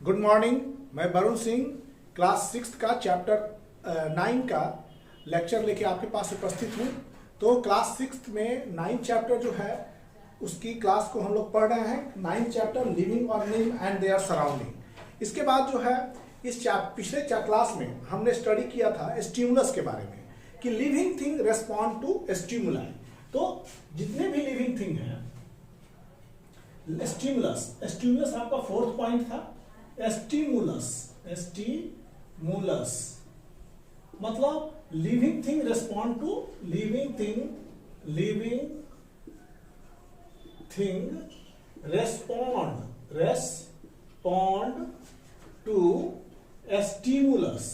Good morning. मैं Varun Singh class 6 का chapter 9 का लेक्चर लेके आपके पास उपस्थित हूँ। तो क्लास 6 में 9 चैप्टर जो है उसकी क्लास को हम लोग पढ़ रहे हैं। 9 chapter living organism and their surrounding. इसके बाद जो है इस पिछले क्लास में हमने स्टडी किया था स्टिमुलस के बारे में कि living thing respond to stimuli. तो जितने भी लिविंग थिंग हैं स्टिमुलस आपका 4th पॉइंट था। स्टिमुलस मतलब living thing respond to living thing respond to stimulus.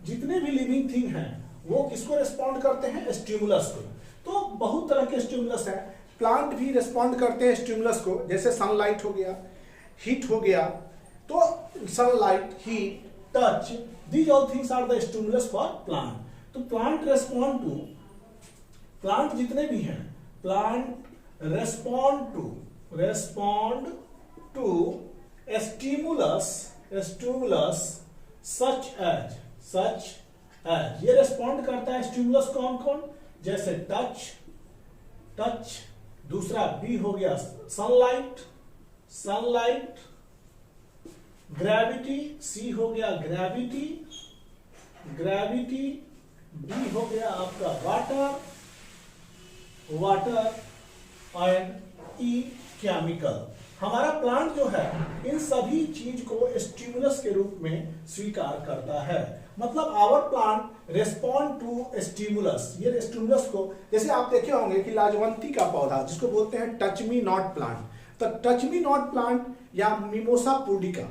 जितने भी लिविंग थिंग हैं वो किसको रेस्पॉन्ड करते हैं? स्टिमुलस को। तो बहुत तरह के स्टिमुलस हैं। प्लांट भी रेस्पॉन्ड करते हैं स्टिमुलस को, जैसे सनलाइट हो गया, हीट हो गया। तो sunlight, heat, touch, these all things are the stimulus for plant. तो प्लांट रेस्पॉन्ड टू, प्लांट जितने भी हैं plant respond to stimulus such as ये रेस्पॉन्ड करता है स्टिमुलस कौन कौन? जैसे टच, दूसरा बी हो गया सनलाइट, ग्रेविटी, सी हो गया ग्रेविटी, डी हो गया आपका वाटर एंड ई केमिकल। हमारा प्लांट जो है इन सभी चीज को स्टिमुलस के रूप में स्वीकार करता है। मतलब our plant respond to stimulus. ये स्टिमुलस को, जैसे आप देखे होंगे कि लाजवंती का पौधा जिसको बोलते हैं टच मी नॉट प्लांट, तो टच मी नॉट प्लांट या मिमोसा पुडिका,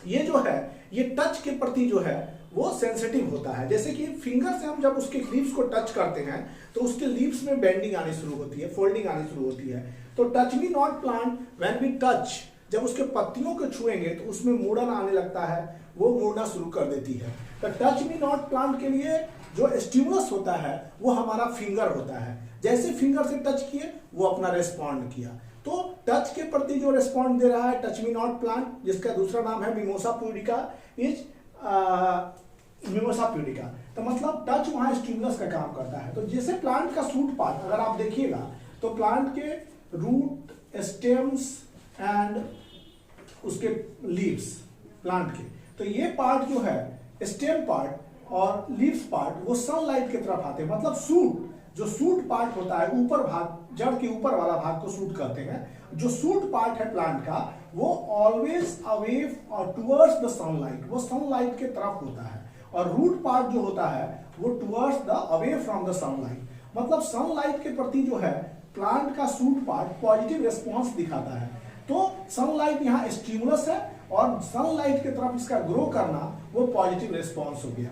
ये जो है ये टच के प्रति जो है वो सेंसिटिव होता है। जैसे कि फिंगर से हम जब उसके लीव्स को टच करते हैं तो उसके लीव्स में बेंडिंग आनी शुरू होती है, फोल्डिंग आनी शुरू होती है। तो touch me not plant when we touch, जब उसके पत्तियों को छुएंगे तो उसमें मुड़न आने लगता है, वो मुड़ना शुरू कर देती है। तो टच मी नॉट प्लांट के लिए जो स्टिमुलस होता है वो हमारा फिंगर होता है। जैसे फिंगर से टच किए वो अपना रेस्पॉन्ड किया। तो टच के प्रति जो रेस्पॉन्ड दे रहा है टच मी नॉट प्लांट, जिसका दूसरा नाम है मिमोसा प्यूडिका, मिमोसा प्यूडिका। तो मतलब टच वहां स्टिमुलस का काम करता है। तो जैसे प्लांट का सूट पार्ट अगर आप देखिएगा तो प्लांट के रूट, स्टेम्स एंड उसके लीव्स प्लांट के, तो ये पार्ट जो है स्टेम पार्ट और लीव्स पार्ट वो सनलाइट की तरफ आते हैं। मतलब सूट, जो सूट पार्ट होता है ऊपर भाग, जड़ के ऊपर वाला भाग को सूट कहते हैं। जो सूट पार्ट है प्लांट का वो always away towards the sunlight, वो सनलाइट के तरफ होता है। और रूट पार्ट जो होता है वो towards the away from the sunlight. मतलब सनलाइट के प्रति जो है प्लांट का सूट पार्ट पॉजिटिव रिस्पॉन्स दिखाता है। तो सनलाइट यहाँ स्टिमुलस है और सनलाइट की तरफ इसका ग्रो करना वो पॉजिटिव रिस्पॉन्स हो गया।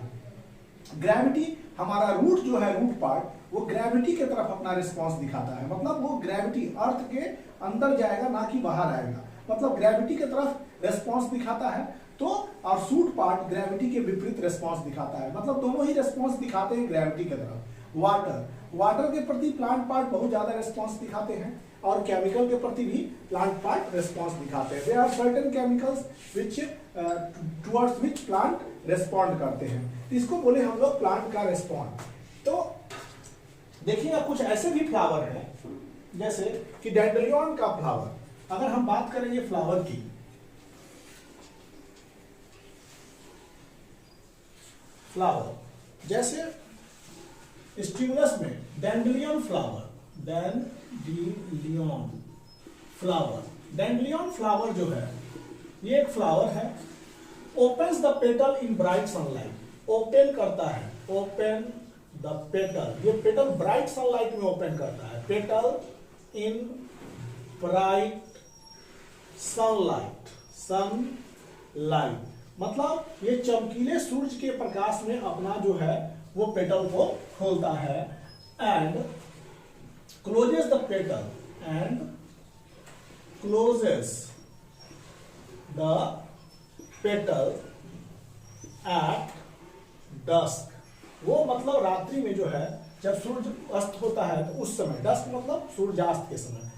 ग्रेविटी, हमारा रूट जो है रूट पार्ट वो ग्रेविटी की तरफ अपना रिस्पॉन्स दिखाता है। मतलब वो ग्रेविटी अर्थ के अंदर जाएगा ना कि बाहर आएगा, मतलब ग्रेविटी की तरफ रिस्पॉन्स दिखाता है। तो और सूट पार्ट ग्रेविटी के विपरीत रिस्पॉन्स दिखाता है। मतलब दोनों ही रिस्पॉन्स दिखाते हैं ग्रेविटी की तरफ। वाटर के प्रति प्लांट पार्ट बहुत ज्यादा रिस्पॉन्स दिखाते हैं और केमिकल के प्रति भी प्लांट पार्ट रिस्पॉन्स दिखाते हैं। There are certain chemicals which towards which plant respond करते हैं। इसको बोले हम लोग प्लांट का रिस्पॉन्ड। तो देखिएगा कुछ ऐसे भी फ्लावर हैं जैसे कि डैंडेलियन का फ्लावर। अगर हम बात करेंगे फ्लावर की, फ्लावर जैसे स्टिमुलस में डैंडेलियन फ्लावर जो है ये एक फ्लावर है। Opens the petal in bright sunlight, open करता है, ओपन द पेटल, ये पेटल ब्राइट सनलाइट में ओपन करता है। पेटल इन ब्राइट सनलाइट मतलब ये चमकीले सूरज के प्रकाश में अपना जो है वो पेटल को खोलता है। And closes the petal at dusk. वो मतलब रात्रि में जो है जब सूर्य अस्त होता है तो उस समय, डस्क मतलब सूर्यास्त के समय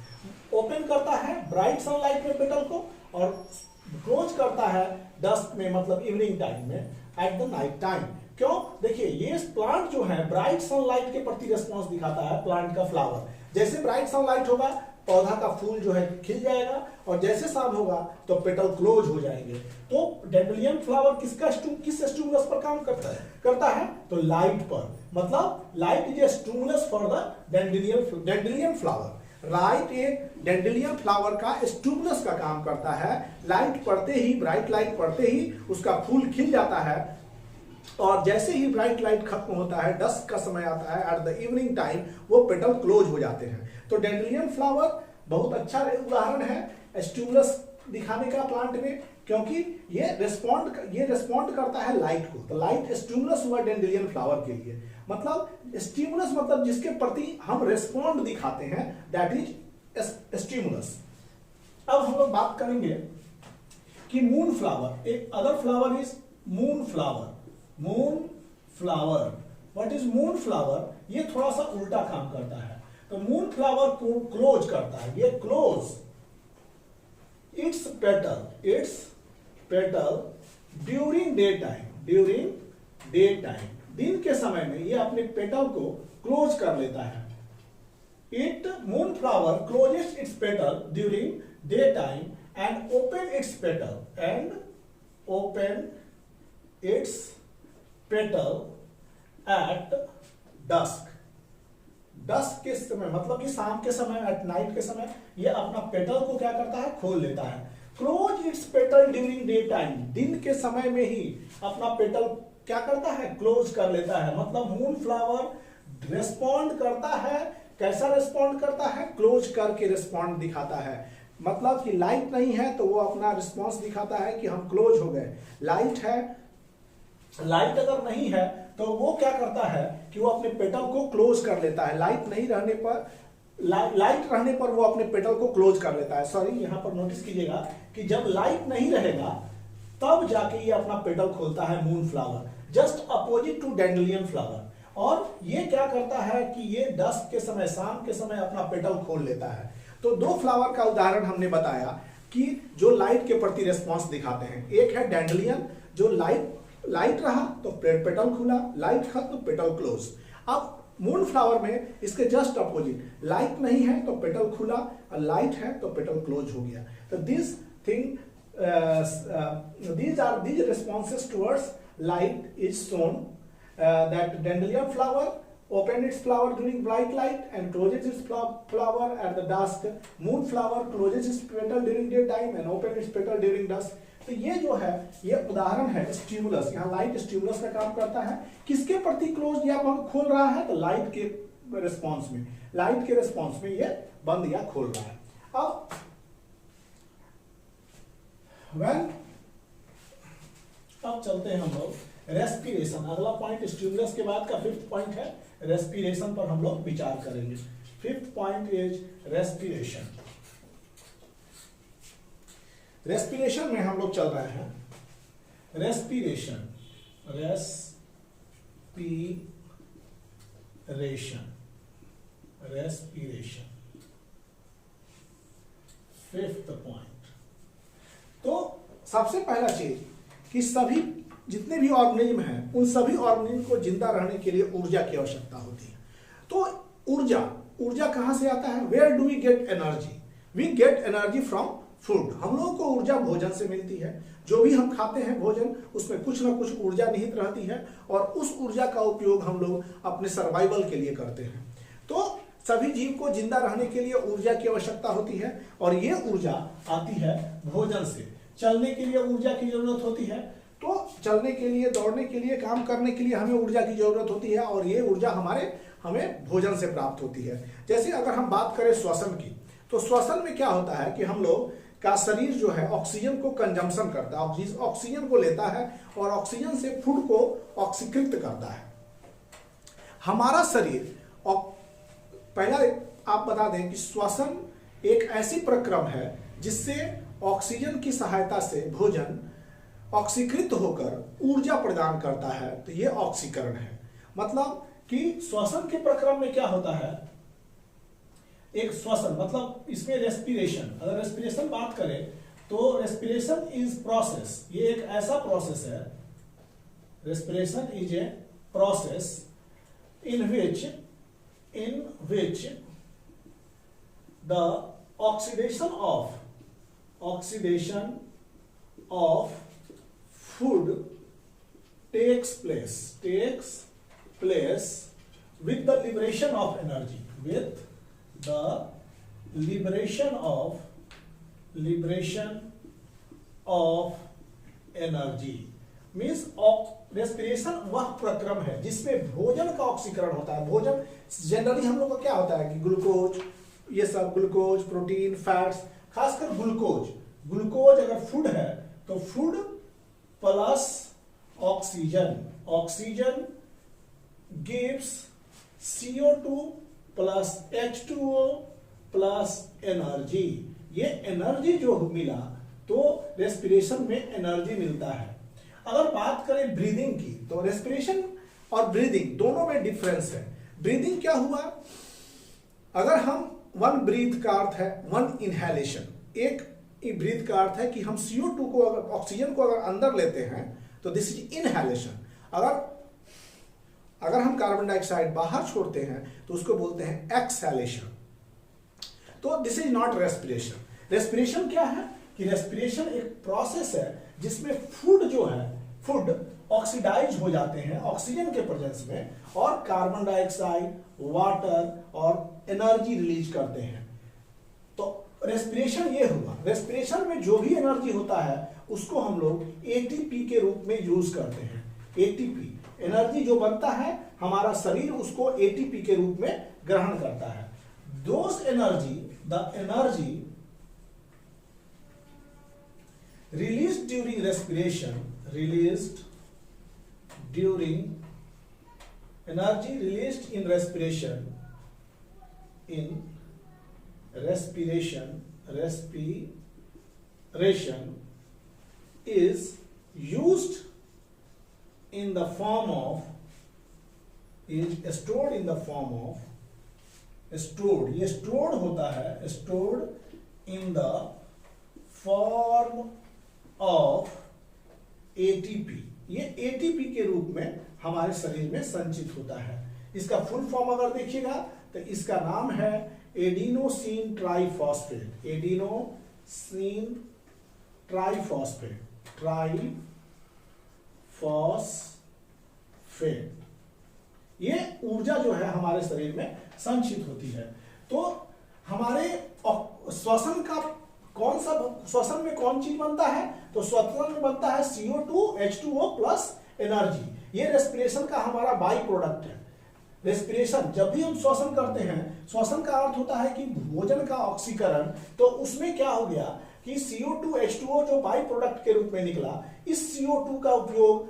ओपन करता है ब्राइट सनलाइट में पेटल को, और क्लोज करता है डस्क में, मतलब इवनिंग टाइम में, एट द नाइट टाइम। क्यों? देखिए ये प्लांट जो है ब्राइट सनलाइट के प्रति रिस्पॉन्स दिखाता है। प्लांट का फ्लावर, जैसे ब्राइट सनलाइट होगा पौधा का फूल जो है खिल जाएगा, और जैसे शाम होगा तो पेटल क्लोज हो जाएंगे। तो डैंडेलियन फ्लावर किस स्टिमुलस पर काम करता है? तो लाइट पर, मतलब light is a stimulus for the dandelion flower. Light एक डैंडेलियन फ्लावर का स्टिमुलस का काम करता है। लाइट पड़ते ही, ब्राइट लाइट पड़ते ही उसका फूल खिल जाता है, और जैसे ही ब्राइट लाइट खत्म होता है, डस्क का समय आता है, एट द इवनिंग टाइम वो पेटल क्लोज हो जाते हैं। तो डैंडेलियन फ्लावर बहुत अच्छा उदाहरण है स्टिमुलस दिखाने का प्लांट में, क्योंकि ये रिस्पॉन्ड करता है लाइट को। तो लाइट स्टिमुलस हुआ डैंडेलियन फ्लावर के लिए। मतलब स्टिमुलस मतलब जिसके प्रति हम रिस्पॉन्ड दिखाते हैं, दैट इज स्टिमुलस। अब हम लोग बात करेंगे कि मून फ्लावर, एक other flower is moon flower. Moon flower, what is moon flower? ये थोड़ा सा उल्टा काम करता है। तो मून फ्लावर को क्लोज करता है, ये close it's petal during day time, दिन के समय में ये अपने पेटल को क्लोज कर लेता है। Moon flower closes its petal during day time and open its petal at dusk के समय, मतलब कि शाम के समय, एट नाइट के समय ये अपना पेटल को क्या करता है? खोल लेता है। Close it's petal during day time, दिन के समय में ही अपना पेटल क्या करता है? क्लोज कर लेता है। मतलब मून फ्लावर रिस्पॉन्ड करता है। कैसा रिस्पॉन्ड करता है? क्लोज करके रिस्पॉन्ड दिखाता है। मतलब कि लाइट नहीं है तो वो अपना रिस्पॉन्स दिखाता है कि हम क्लोज हो गए। लाइट है, लाइट अगर नहीं है तो वो क्या करता है कि वो अपने पेटल को क्लोज कर लेता है। लाइट नहीं रहने पर, लाइट रहने पर वो अपने पेटल को क्लोज कर लेता है। सॉरी, यहां पर नोटिस कीजिएगा कि जब लाइट नहीं रहेगा तब जाके ये अपना पेटल खोलता है moon flower, just opposite to dandelion flower. और ये क्या करता है कि ये डस्क के समय, शाम के समय अपना पेटल खोल लेता है। तो दो फ्लावर का उदाहरण हमने बताया कि जो लाइट के प्रति रिस्पॉन्स दिखाते हैं। एक है डैंडेलियन, जो लाइट रहा तो पेटल खुला, लाइट खत्म तो पेटल क्लोज। अब मून फ्लावर में इसके जस्ट अपोजिट, लाइट नहीं है तो पेटल खुला, और लाइट है तो पेटल क्लोज हो गया। तो this thing, these responses towards light is shown that dandelion flower open its flower during bright light and closes its flower at the dusk. Moon flower closes its petal during daytime and open its petal during dusk. तो ये जो है ये उदाहरण है stimulus. यहाँ light stimulus का काम करता है। किसके प्रति क्लोज या खोल रहा है? तो लाइट के रिस्पॉन्स में, लाइट के रिस्पॉन्स में ये बंद या खोल रहा है। अब अब चलते हैं हम लोग रेस्पिरेशन। अगला पॉइंट स्टिमुलस के बाद का 5th पॉइंट है रेस्पिरेशन पर हम लोग विचार करेंगे। 5th point is respiration. Respiration में हम लोग चल रहे हैं रेस्पिरेशन 5th पॉइंट। तो सबसे पहला चीज कि सभी जितने भी ऑर्गेनिज्म हैं उन सभी ऑर्गेनिज्म को जिंदा रहने के लिए ऊर्जा की आवश्यकता होती है। तो ऊर्जा कहां से आता है? Where do we get energy? We get energy from food. हम लोगों को ऊर्जा भोजन से मिलती है। जो भी हम खाते हैं भोजन, उसमें कुछ ना कुछ ऊर्जा निहित रहती है, और उस ऊर्जा का उपयोग हम लोग अपने सर्वाइवल के लिए करते हैं। तो सभी जीव को जिंदा रहने के लिए ऊर्जा की आवश्यकता होती है, और ये ऊर्जा आती है भोजन से। चलने के लिए ऊर्जा की जरूरत होती है। तो चलने के लिए, दौड़ने के लिए, काम करने के लिए हमें ऊर्जा की जरूरत होती है, और ये ऊर्जा हमें भोजन से प्राप्त होती है। जैसे अगर हम बात करें श्वसन की, तो श्वसन में क्या होता है कि हम लोग का शरीर जो है ऑक्सीजन को कंजम्पशन करता है, ऑक्सीजन को लेता है और ऑक्सीजन से फूड को ऑक्सीकृत करता है। हमारा शरीर, पहला आप बता दें कि श्वसन एक ऐसी प्रक्रम है जिससे ऑक्सीजन की सहायता से भोजन ऑक्सीकृत होकर ऊर्जा प्रदान करता है। तो ये ऑक्सीकरण है। मतलब कि श्वसन के प्रक्रम में क्या होता है? एक श्वसन, मतलब इसमें रेस्पिरेशन, अगर रेस्पिरेशन बात करें तो रेस्पिरेशन इज प्रोसेस, ये एक ऐसा प्रोसेस है, respiration is a process in which the oxidation of food takes place with the liberation of energy, with the liberation of energy means respiration वह प्रक्रम है जिसमें भोजन का ऑक्सीकरण होता है। भोजन जनरली हम लोग का क्या होता है कि ग्लूकोज, ये सब ग्लूकोज, प्रोटीन, फैट्स, खासकर ग्लूकोज अगर फूड है तो food plus oxygen gives CO2 plus H2O plus energy. ये एनर्जी जो मिला तो रेस्पिरेशन में एनर्जी मिलता है। अगर बात करें ब्रीदिंग की तो रेस्पिरेशन और ब्रीदिंग दोनों में डिफरेंस है। ब्रीदिंग क्या हुआ, अगर हम वन ब्रीथ का अर्थ है वन इनहेलेशन, एक ब्रीथ का अर्थ है कि हम CO2 को अगर ऑक्सीजन को अगर अंदर लेते हैं तो दिस इज इनहेलेशन। अगर हम कार्बन डाइऑक्साइड बाहर छोड़ते हैं तो उसको बोलते हैं एक्सहेलेशन। तो this is not respiration. Respiration क्या है कि रेस्पिरेशन एक प्रोसेस है जिसमें फूड ऑक्सीडाइज हो जाते हैं ऑक्सीजन के प्रेजेंस में और कार्बन डाइऑक्साइड, वाटर और एनर्जी रिलीज करते हैं। तो रेस्पिरेशन ये हुआ। रेस्पिरेशन में जो भी एनर्जी होता है उसको हम लोग ATP के रूप में यूज करते हैं। ATP एनर्जी जो बनता है हमारा शरीर उसको ATP के रूप में ग्रहण करता है। The energy released during respiration, energy released in respiration is used in the form of, is stored in the form of, ये stored होता है, stored in the form of ATP। ये ATP के रूप में हमारे शरीर में संचित होता है। इसका फुल फॉर्म अगर देखिएगा तो इसका नाम है एडिनोसिन ट्राइफॉस्फेट। Adenosine triphosphate. ये ऊर्जा जो है हमारे शरीर में संचित होती है। तो हमारे श्वसन का श्वसन में कौन चीज बनता है, तो श्वसन में बनता है CO2 H2O प्लस एनर्जी। ये रेस्पिरेशन का हमारा बाई प्रोडक्ट है। रेस्पिरेशन जब भी हम श्वसन करते हैं, श्वसन का अर्थ होता है कि भोजन का ऑक्सीकरण, तो उसमें क्या हो गया कि CO2 H2O जो बाई प्रोडक्ट के रूप में निकला, इस CO2 का उपयोग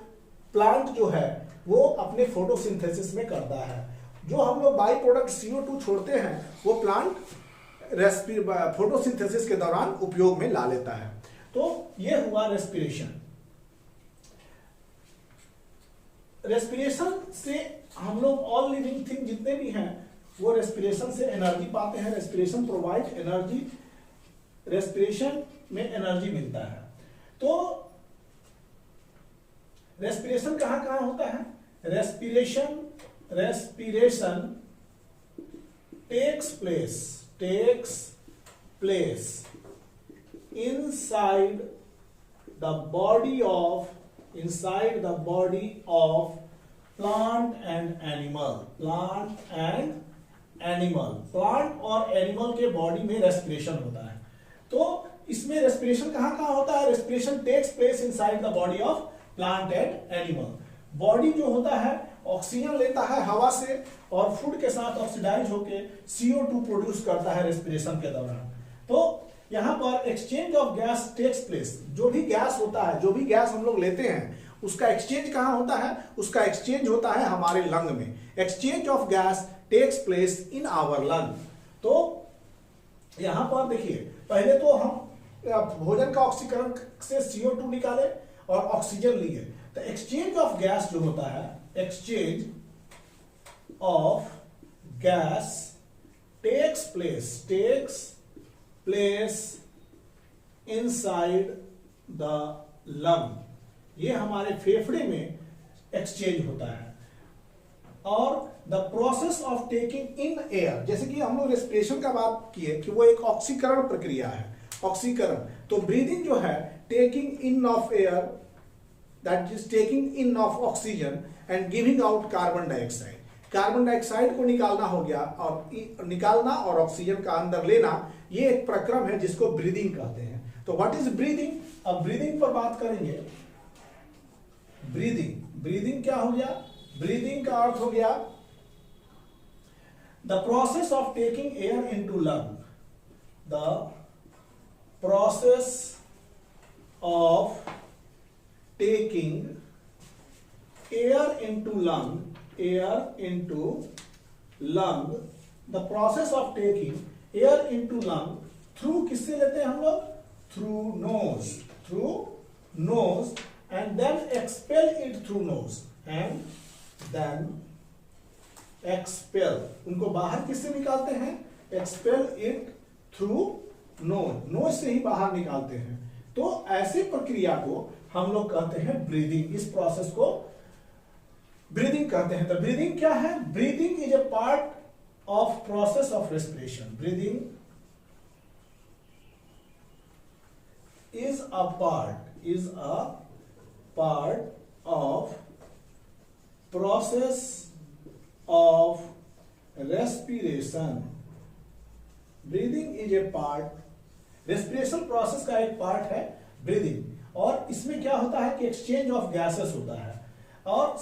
प्लांट जो है वो अपने फोटोसिंथेसिस में करता है। जो हम लोग बाई प्रोडक्ट CO2 छोड़ते हैं वो प्लांट फोटोसिंथेसिस के दौरान उपयोग में ला लेता है। तो ये हुआ रेस्पिरेशन। रेस्पिरेशन से हम लोग ऑल लिविंग थिंग जितने भी हैं वो रेस्पिरेशन से एनर्जी पाते हैं। रेस्पिरेशन प्रोवाइड एनर्जी, रेस्पिरेशन में एनर्जी मिलता है। तो रेस्पिरेशन कहां कहां होता है, respiration takes place inside the body of plant and animal। Plant और एनिमल के बॉडी में रेस्पिरेशन होता है। तो इसमें रेस्पिरेशन कहां कहां होता है, respiration takes place inside the body of plant and animal. Body जो होता है ऑक्सीजन लेता है हवा से और फूड के साथ ऑक्सीडाइज होके CO2 प्रोड्यूस करता है रेस्पिरेशन के दौरान। तो यहां पर exchange of gas takes place. जो भी गैस होता है, जो भी गैस हम लोग लेते हैं उसका एक्सचेंज कहां होता है, उसका एक्सचेंज होता है हमारे लंग में। Exchange of gas takes place in our lung. तो यहां पर देखिए, पहले तो हम भोजन का ऑक्सीकरण से CO2 निकाले और ऑक्सीजन लिए। तो एक्सचेंज ऑफ गैस जो होता है, exchange of gas takes place inside the lung, ये हमारे फेफड़े में एक्सचेंज होता है। और the process of taking in air, जैसे कि हम लोग रेस्पिरेशन का बात किए कि वो एक ऑक्सीकरण प्रक्रिया है, ऑक्सीकरण। तो ब्रीदिंग जो है taking in of air, that is taking in of oxygen and giving out carbon dioxide. Carbon dioxide को निकालना हो गया, और निकालना और ऑक्सीजन का अंदर लेना, ये एक प्रक्रम है जिसको ब्रीदिंग कहते हैं। तो व्हाट इज ब्रीदिंग? अब ब्रीदिंग पर बात करेंगे। ब्रीदिंग क्या हो गया? ब्रीदिंग का अर्थ हो गया the process of taking air into lung, the process of taking air into lung, the process of taking air into lung through, किससे लेते हैं हम लोग? Through nose and then expel it through nose, and then expel, उनको बाहर किससे निकालते हैं? expel it through nose से ही बाहर निकालते हैं। तो ऐसे प्रक्रिया को हम लोग कहते हैं ब्रीदिंग, इस प्रोसेस को ब्रीदिंग कहते हैं। तो ब्रीदिंग क्या है? Breathing is a part of process of respiration. Breathing is a part of process of respiration। Breathing is a part, respiration process का एक पार्ट है ब्रीदिंग। और इसमें क्या होता है कि एक्सचेंज ऑफ गैसेस होता है, और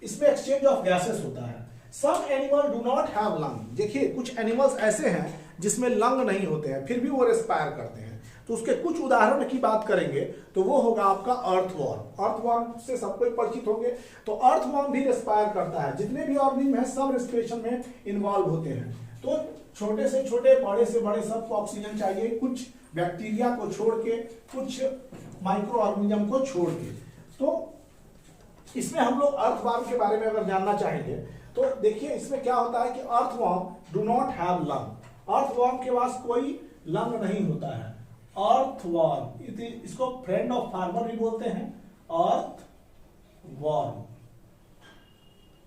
इसमें एक्सचेंज ऑफ गैसेस होता है। Some animal do not have lung, देखिए कुछ एनिमल्स ऐसे हैं जिसमें लंग नहीं होते हैं, फिर भी वो रेस्पायर करते हैं। तो उसके कुछ उदाहरण की बात करेंगे तो वो होगा आपका अर्थवॉर्म। अर्थवॉर्म से सब कोई परिचित होंगे। तो अर्थवॉर्म भी रेस्पायर करता है। जितने भी ऑर्गेनिज्म हैं सब रेस्पिरेशन में इन्वॉल्व होते हैं। तो छोटे से छोटे, बड़े से बड़े सबको ऑक्सीजन चाहिए, कुछ बैक्टीरिया को छोड़ के, कुछ माइक्रो ऑर्गेनिज्म को छोड़ के। तो इसमें हम लोग अर्थवॉर्म के बारे में अगर जानना चाहेंगे तो देखिए इसमें क्या होता है कि earthworm do not have lung. Earthworm के पास कोई लंग नहीं होता है। अर्थवॉर्म, इसको फ्रेंड ऑफ फार्मर भी बोलते हैं।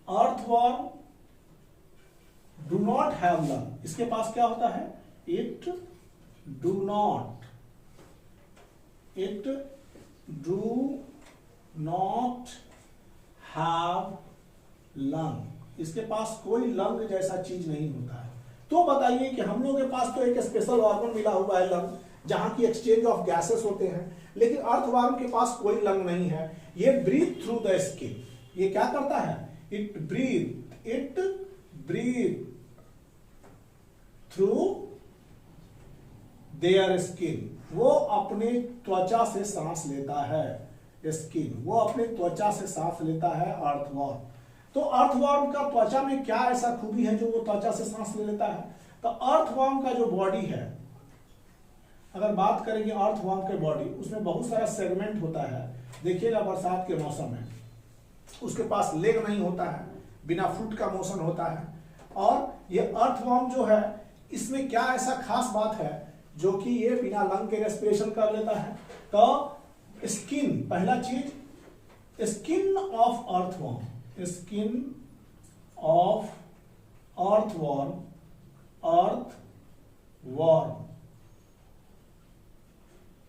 Earthworm do not have lung, इसके पास क्या होता है? It do not have lung, इसके पास कोई लंग जैसा चीज नहीं होता है। तो बताइए कि हम लोगों के पास तो एक स्पेशल ऑर्गन मिला हुआ है लंग, जहां की एक्सचेंज ऑफ गैसेस होते हैं, लेकिन अर्थवॉर्म के पास कोई लंग नहीं है। ये ब्रीथ थ्रू द स्किन, ये क्या करता है? It breathe through their skin, वो अपने त्वचा से सांस लेता है। स्किन, वो अपने त्वचा से सांस लेता है अर्थवॉर्म। तो अर्थवॉर्म का त्वचा में क्या ऐसा खूबी है जो वो त्वचा से सांस ले लेता है? तो अर्थवॉर्म का जो बॉडी है, अगर बात करेंगे अर्थवॉर्म के बॉडी, उसमें बहुत सारा सेगमेंट होता है। देखिएगा बरसात के मौसम में उसके पास लेग नहीं होता है, बिना फुट का मोशन होता है। और ये अर्थवॉर्म जो है, इसमें क्या ऐसा खास बात है जो कि ये बिना लंग के रेस्पिरेशन कर लेता है? तो स्किन, पहला चीज, स्किन ऑफ अर्थवॉर्म,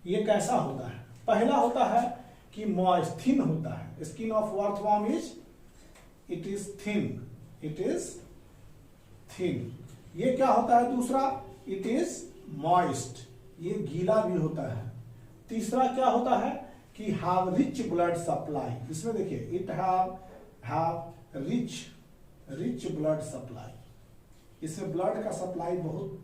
ये कैसा होता है? पहला होता है कि मॉइस्ट, थिन होता है। Skin of earthworm it is thin. ये क्या होता है? दूसरा, इट इज मॉइस्ट, ये गीला भी होता है। तीसरा क्या होता है कि हैव रिच ब्लड सप्लाई, इसमें देखिए it have rich blood supply, इसमें ब्लड का सप्लाई बहुत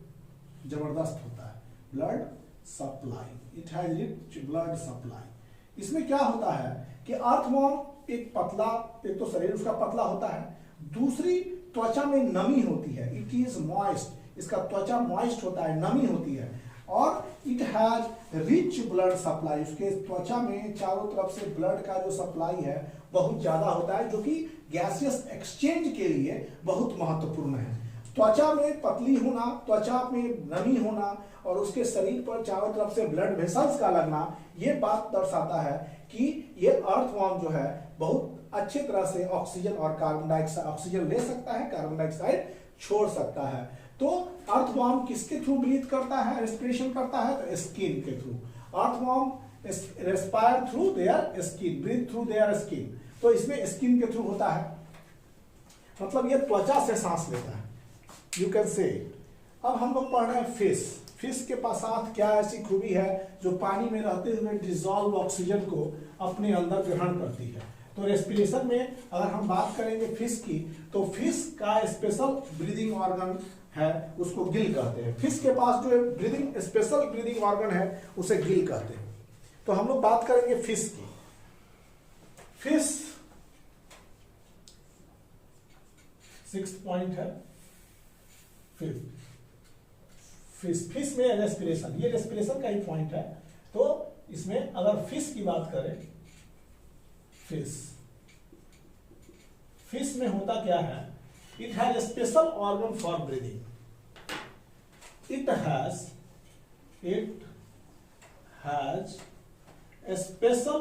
जबरदस्त होता है। Blood supply, it has rich blood supply. इसमें क्या होता है कि अर्थवॉर्म एक पतला, एक तो शरीर उसका पतला होता है, दूसरी त्वचा में नमी होती है। इट इज मॉइस्ट, इसका त्वचा मॉइस्ट होता है, नमी होती है। और it has rich blood supply, उसके त्वचा में चारों तरफ से ब्लड का जो सप्लाई है बहुत ज्यादा होता है, जो कि गैसियस एक्सचेंज के लिए बहुत महत्वपूर्ण है। त्वचा में पतली होना, त्वचा में नमी होना और उसके शरीर पर चारों तरफ से ब्लड वेसल्स का लगना, ये बात दर्शाता है कि ये अर्थवॉर्म जो है बहुत अच्छी तरह से ऑक्सीजन और कार्बन डाइऑक्साइड, ऑक्सीजन ले सकता है, कार्बन डाइऑक्साइड छोड़ सकता है। तो अर्थवॉर्म किसके थ्रू ब्रीथ करता है, रेस्पिरेशन करता है? तो स्किन के through. Earthworm respire through their skin, breathe through their skin. तो इसमें स्किन के थ्रू होता है, मतलब ये त्वचा से सांस लेता है, यू कैन से। अब हम लोग पढ़ रहे हैं फिश। फिश के पास क्या ऐसी खूबी है जो पानी में रहते हुए डिसॉल्व ऑक्सीजन को अपने अंदर ग्रहण करती है? तो रेस्पिरेशन में अगर हम बात करेंगे फिश की, तो फिश का स्पेशल ब्रीदिंग ऑर्गन है, उसको गिल कहते हैं। फिश के पास जो ब्रीदिंग स्पेशल ब्रीदिंग ऑर्गन है उसे गिल कहते हैं। तो हम लोग बात करेंगे फिश की। फिश 6 पॉइंट है। फिश में रेस्पिरेशन, ये रेस्पिरेशन का ही पॉइंट है। तो इसमें अगर फिश की बात करें, फिश में होता क्या है? It has special organ for breathing. It has a special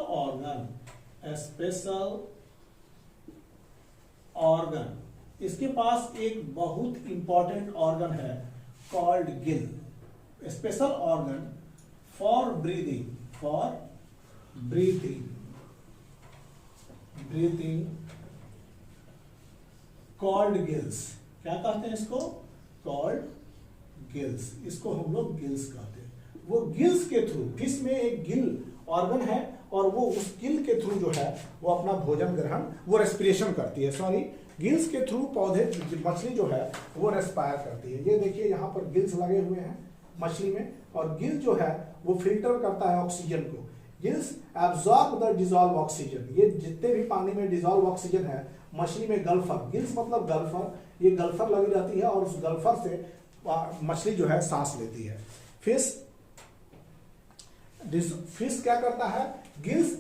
organ, इसके पास एक बहुत इंपॉर्टेंट ऑर्गन है called Gill, special organ for breathing called gills. क्या कहते हैं इसको? Called gills. इसको हम लोग गिल्स कहते हैं। वो गिल्स के थ्रू, फिश में एक गिल ऑर्गन है और वो उस गिल के थ्रू जो है वो अपना भोजन ग्रहण, वो रेस्पिरेशन करती है। सॉरी, गिल्स के थ्रू पौधे, मछली जो है वो रेस्पायर करती है। ये देखिए यहाँ पर गिल्स लगे हुए हैं मछली में, और गिल जो है वो फिल्टर करता है ऑक्सीजन को। Gills absorb the dissolve oxygen. ये जितने भी पानी में डिसॉल्व ऑक्सीजन है, मछली में गल्फर, गिल्स मतलब गल्फर, ये गल्फर लगी रहती है और उस गल्फर से मछली जो है सांस लेती है। फिश क्या करता है? Gills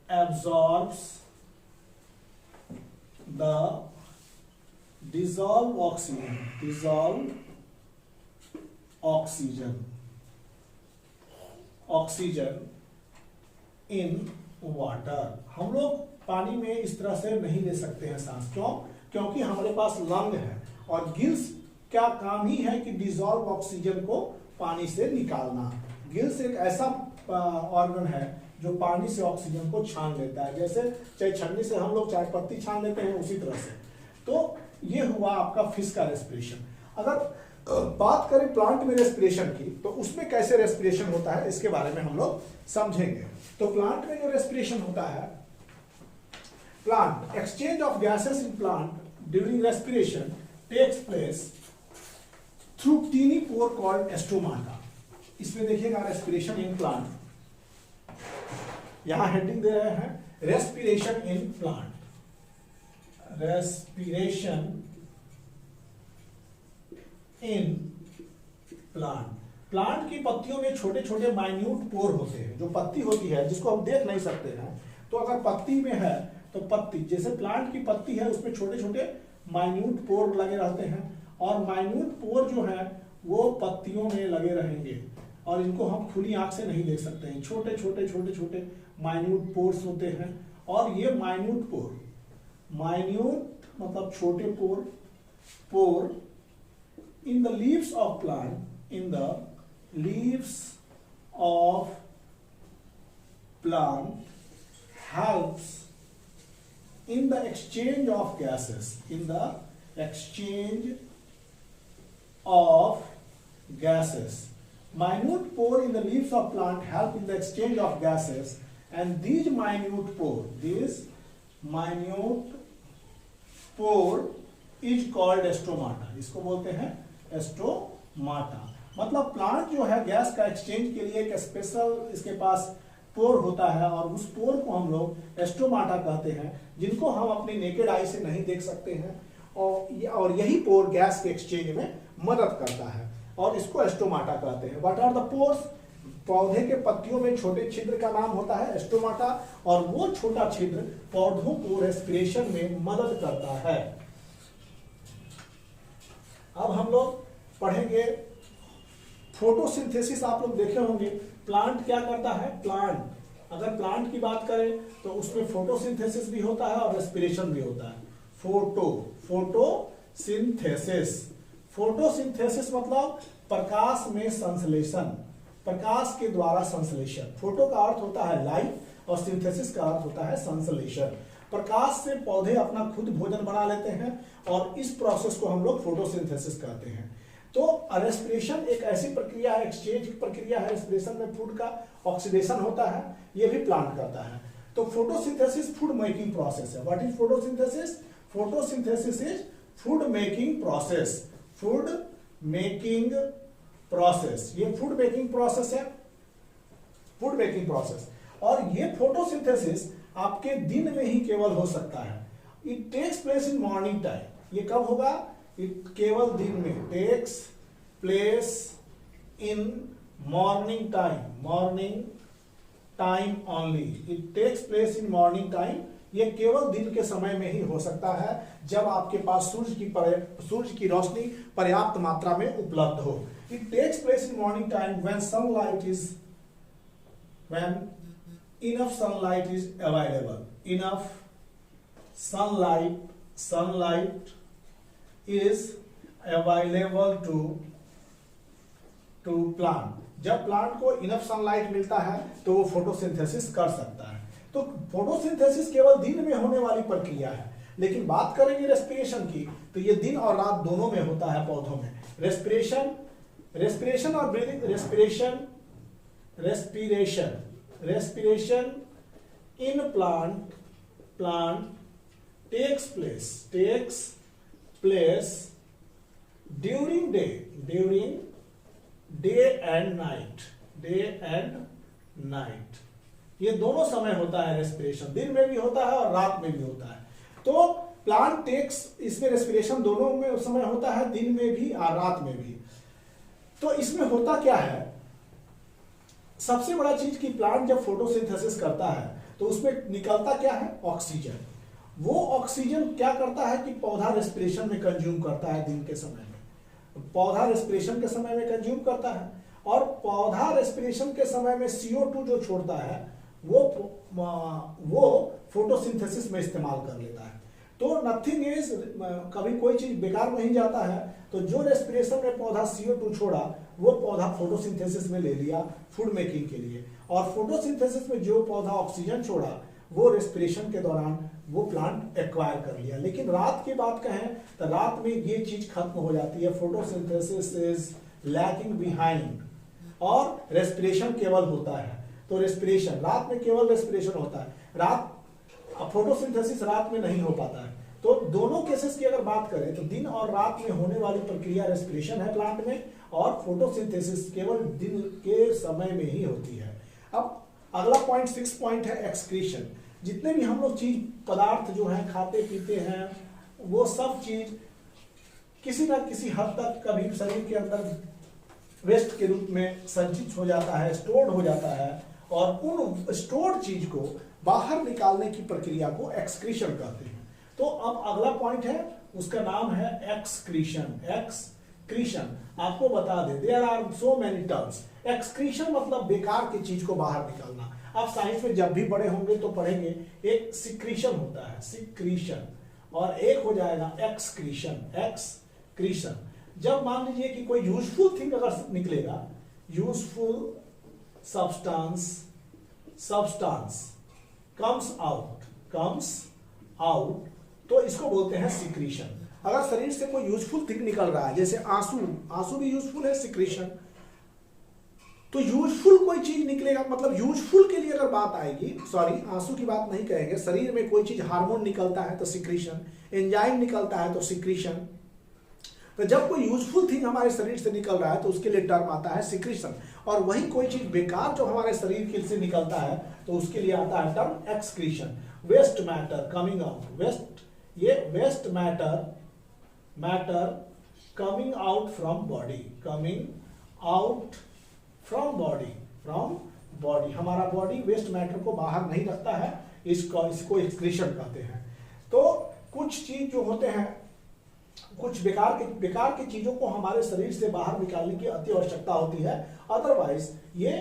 absorbs the dissolved oxygen in water। हम लोग पानी में इस तरह से नहीं ले सकते हैं सांस। क्यों? क्योंकि हमारे पास लंग है और गिल्स क्या काम ही है कि डिसॉल्व ऑक्सीजन को पानी से निकालना। गिल्स एक ऐसा ऑर्गन है जो पानी से ऑक्सीजन को छान लेता है, जैसे चाहे छन्नी से हम लोग चाय पत्ती छान लेते हैं, उसी तरह से। तो ये हुआ आपका फिश का रेस्पिरेशन। अगर बात करें प्लांट में रेस्पिरेशन की, तो उसमें कैसे रेस्पिरेशन होता है इसके बारे में हम लोग समझेंगे। तो प्लांट में जो रेस्पिरेशन होता है, plant exchange of gases in plant during respiration takes place through tiny pore called stomata. इसमें देखिएगा रेस्पिरेशन इन प्लांट, यहां हेडिंग दे रहे हैं respiration in plant. Respiration in plant. Plant की पत्तियों में छोटे छोटे माइन्यूट पोर होते हैं। जो पत्ती होती है जिसको हम देख नहीं सकते हैं, तो अगर पत्ती में है तो पत्ती, जैसे प्लांट की पत्ती है उसमें छोटे छोटे माइन्यूट पोर लगे रहते हैं, और माइन्यूट पोर जो है वो पत्तियों में लगे रहेंगे और इनको हम खुली आंख से नहीं देख सकते हैं। छोटे छोटे माइन्यूट पोर्स होते हैं, और ये माइन्यूट पोर, माइन्यूट मतलब छोटे पोर in the leaves of plant, in the leaves of plant helps in the exchange of gases, in the exchange of gases. Minute pore in the leaves of plant help in the exchange of gases, and these minute pore is called stomata. इसको बोलते हैं stomata. मतलब plant जो है gas का exchange के लिए एक स्पेशल इसके पास पोर होता है, और उस पोर को हम लोग स्टोमाटा कहते हैं, जिनको हम अपनी नेकेड आई से नहीं देख सकते हैं, और यही पोर गैस के एक्सचेंज में मदद करता है, और इसको स्टोमाटा कहते हैं। What are the pores? पौधे के पत्तियों में छोटे छिद्र का नाम होता है स्टोमाटा, और वो छोटा छिद्र पौधों को रेस्पिरेशन में मदद करता है। अब हम लोग पढ़ेंगे फोटोसिंथेसिस। आप लोग देखे होंगे प्लांट क्या करता है। प्लांट, अगर प्लांट की बात करें तो उसमें फोटोसिंथेसिस भी होता है और रेस्पिरेशन भी होता है। फोटोसिंथेसिस, फोटोसिंथेसिस मतलब प्रकाश में संश्लेषण, प्रकाश के द्वारा संश्लेषण। फोटो का अर्थ होता है लाइट और सिंथेसिस का अर्थ होता है संश्लेषण। प्रकाश से पौधे अपना खुद भोजन बना लेते हैं और इस प्रोसेस को हम लोग फोटोसिंथेसिस कहते हैं। तो रेस्पिरेशन एक ऐसी प्रक्रिया है, एक्सचेंज की प्रक्रिया है। रेस्पिरेशन में फूड का ऑक्सीडेशन होता है, ये भी प्लांट करता है। तो फोटोसिंथेसिस फूड मेकिंग प्रोसेस है। What is photosynthesis? Photosynthesis is food making process. Food making process, ये फूड मेकिंग प्रोसेस है, फूड मेकिंग प्रोसेस। और ये फोटोसिंथेसिस आपके दिन में ही केवल हो सकता है। It takes place in morning time. ये कब होगा? केवल दिन में। Takes place in morning time, morning time only. It takes place in morning time. ये केवल दिन के समय में ही हो सकता है जब आपके पास सूर्य की रोशनी पर्याप्त मात्रा में उपलब्ध हो। It takes place in morning time when enough sunlight is available. Enough sunlight is available to plant. जब प्लांट को इनफ सनलाइट मिलता है तो वो फोटोसिंथेसिस कर सकता है। तो फोटोसिंथेसिस केवल दिन में होने वाली प्रक्रिया है। लेकिन बात करेंगे रेस्पिरेशन की, तो ये दिन और रात दोनों में होता है पौधों में। रेस्पिरेशन और breathing. Respiration in plant takes place during day and night. ये दोनों समय होता है रेस्पिरेशन, दिन में भी होता है और रात में भी होता है। तो प्लांट टेक्स, इसमें रेस्पिरेशन दोनों में समय होता है, दिन में भी और रात में भी। तो इसमें होता क्या है, सबसे बड़ा चीज कि प्लांट जब फोटोसिंथेसिस करता है तो उसमें निकलता क्या है? ऑक्सीजन। वो ऑक्सीजन क्या करता है कि पौधा रेस्पिरेशन में कंज्यूम करता है। दिन के समय में पौधा रेस्पिरेशन के समय में कंज्यूम करता है, और पौधा रेस्पिरेशन के समय में CO2 जो छोड़ता है वो फोटोसिंथेसिस में इस्तेमाल कर लेता है। तो नथिंग इज, कभी कोई चीज बेकार नहीं जाता है। तो जो रेस्पिरेशन में पौधा CO2 छोड़ा वो पौधा फोटोसिंथेसिस में ले लिया फूड मेकिंग के लिए, और फोटोसिंथेसिस में जो पौधा ऑक्सीजन छोड़ा वो रेस्पिरेशन के दौरान वो प्लांट एक्वायर कर लिया। लेकिन रात की बात कहें तो रात में ये चीज खत्म हो जाती है। फोटोसिंथेसिस इज लैगिंग बिहाइंड और रेस्पिरेशन केवल होता है। तो रेस्पिरेशन रात में केवल रेस्पिरेशन होता है, फोटोसिंथेसिस रात में नहीं हो पाता है। तो दोनों केसेस की अगर बात करें तो दिन और रात में होने वाली प्रक्रिया रेस्पिरेशन है प्लांट में, और फोटोसिंथेसिस केवल दिन के समय में ही होती है। अब अगला पॉइंट 6 पॉइंट है एक्सक्रीशन। जितने भी हम लोग चीज पदार्थ जो है खाते पीते हैं वो सब चीज किसी ना किसी हद तक कभी शरीर के अंदर वेस्ट के रूप में संचित हो जाता है, स्टोर्ड हो जाता है, और उन स्टोर्ड चीज को बाहर निकालने की प्रक्रिया को एक्सक्रीशन कहते हैं। तो अब अगला पॉइंट है, उसका नाम है एक्सक्रीशन। एक्सक्रीशन आपको बता दे, there are so many terms. एक्सक्रीशन मतलब बेकार की चीज को बाहर निकालना। आप साइंस में जब भी बड़े होंगे तो पढ़ेंगे, एक सिक्रीशन होता है, सिक्रीशन, और एक हो जाएगा एक्सक्रीशन। एक्सक्रीशन जब मान लीजिए कि कोई यूजफुल थिंग अगर निकलेगा, यूजफुल सब्सटेंस कम्स आउट, तो इसको बोलते हैं सिक्रीशन। अगर शरीर से कोई यूजफुल थिंग निकल रहा है, जैसे आंसू भी यूजफुल है, सिक्रीशन। तो यूजफुल कोई चीज निकलेगा, मतलब यूजफुल के लिए अगर बात आएगी, सॉरी आंसू की बात नहीं कहेंगे, शरीर में कोई चीज हार्मोन निकलता है तो सिक्रीशन, एंजाइम निकलता है तो सिक्रीशन। तो जब कोई यूजफुल थिंग हमारे शरीर से निकल रहा है तो उसके लिए टर्म आता है सिक्रीशन, और वही कोई चीज बेकार जो हमारे शरीर से निकलता है तो उसके लिए आता है term excretion. Waste matter coming out, waste matter coming out from body, from body. हमारा बॉडी वेस्ट मैटर को बाहर नहीं रखता है, इसको एक्सक्रीशन कहते हैं। तो कुछ चीज जो होते हैं, कुछ बेकार की चीजों को हमारे शरीर से बाहर निकालने की अति आवश्यकता होती है, अदरवाइज ये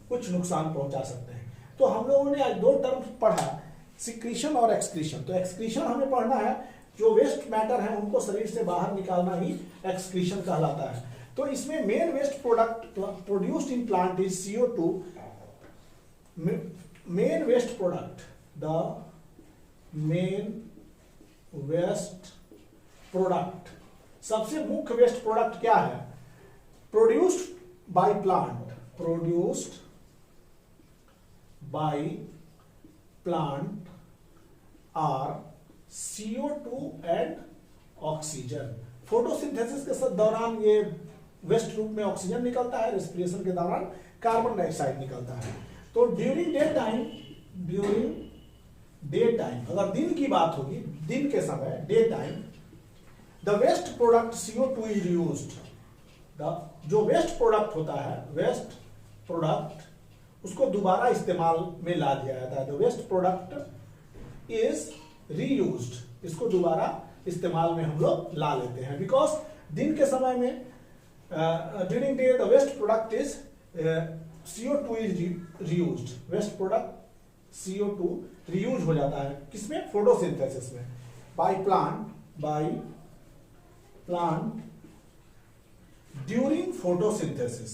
कुछ नुकसान पहुंचा सकते हैं। तो हम लोगों ने आज दो टर्म पढ़ा, सिक्रीशन और एक्सक्रीशन। तो एक्सक्रीशन हमें पढ़ना है, जो वेस्ट मैटर है उनको शरीर से बाहर निकालना ही एक्सक्रीशन कहलाता है। तो इसमें main waste product produced in plant is CO2। Main waste product, the main waste product, सबसे मुख्य वेस्ट प्रोडक्ट क्या है? Produced by plant, produced by plant are CO2 and oxygen. Photosynthesis के दौरान ये वेस्ट रूप में ऑक्सीजन निकलता है, रेस्पिरेशन के दौरान कार्बन डाइऑक्साइड निकलता है। तो ड्यूरिंग डे टाइम, अगर दिन की बात होगी, दिन के समय, day time, the waste product CO2 is used. जो वेस्ट प्रोडक्ट होता है, वेस्ट प्रोडक्ट, उसको दोबारा इस्तेमाल में ला दिया जाता है। The waste product is reused, इसको दोबारा इस्तेमाल में हम लोग ला लेते हैं। बिकॉज दिन के समय में during day the waste product is CO2 is reused. Waste product CO2 reuse हो जाता है किसमें? फोटोसिंथेसिस में। By plant during photosynthesis,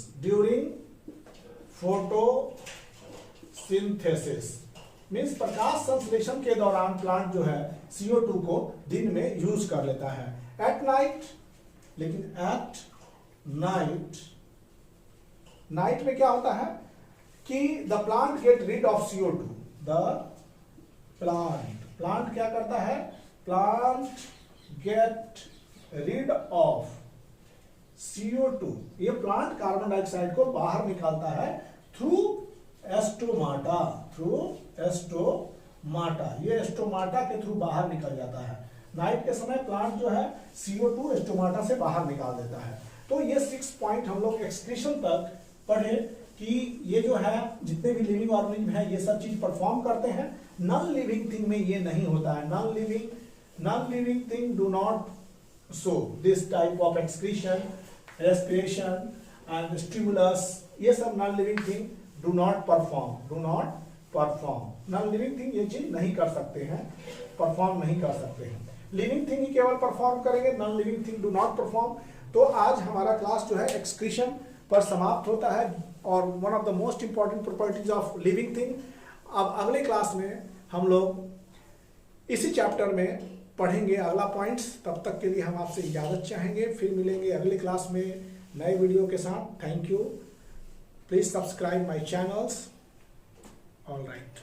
means प्रकाश संश्लेषण के दौरान प्लांट जो है CO2 को दिन में यूज कर लेता है। एट नाइट, लेकिन एट नाइट में क्या होता है कि the plant get rid of CO2। The plant क्या करता है? Plant get rid of CO2। ये प्लांट कार्बन डाइऑक्साइड को बाहर निकालता है थ्रू एस्टोमाटा, ये एस्टोमाटा के थ्रू बाहर निकल जाता है। नाइट के समय प्लांट जो है CO2 एस्टोमाटा से बाहर निकाल देता है। तो ये 6 पॉइंट हम लोग एक्सक्रीशन तक पढ़े कि ये जो है जितने भी लिविंग ऑर्गेनिज्म है ये सब चीज परफॉर्म करते हैं। नॉन लिविंग थिंग में ये नहीं होता है। Non living thing do not show this type of excretion, respiration and stimulus. ये सब non living thing do not perform. Non living thing ये चीज नहीं कर सकते हैं, परफॉर्म नहीं कर सकते हैं। लिविंग थिंग ही केवल परफॉर्म करेंगे, non living thing do not perform. तो आज हमारा क्लास जो है एक्सक्रीशन पर समाप्त होता है और one of the most important properties of living thing. अब अगले क्लास में हम लोग इसी चैप्टर में पढ़ेंगे अगला पॉइंट्स। तब तक के लिए हम आपसे इजाजत चाहेंगे, फिर मिलेंगे अगली क्लास में नए वीडियो के साथ। Thank you, please subscribe my channels. All right.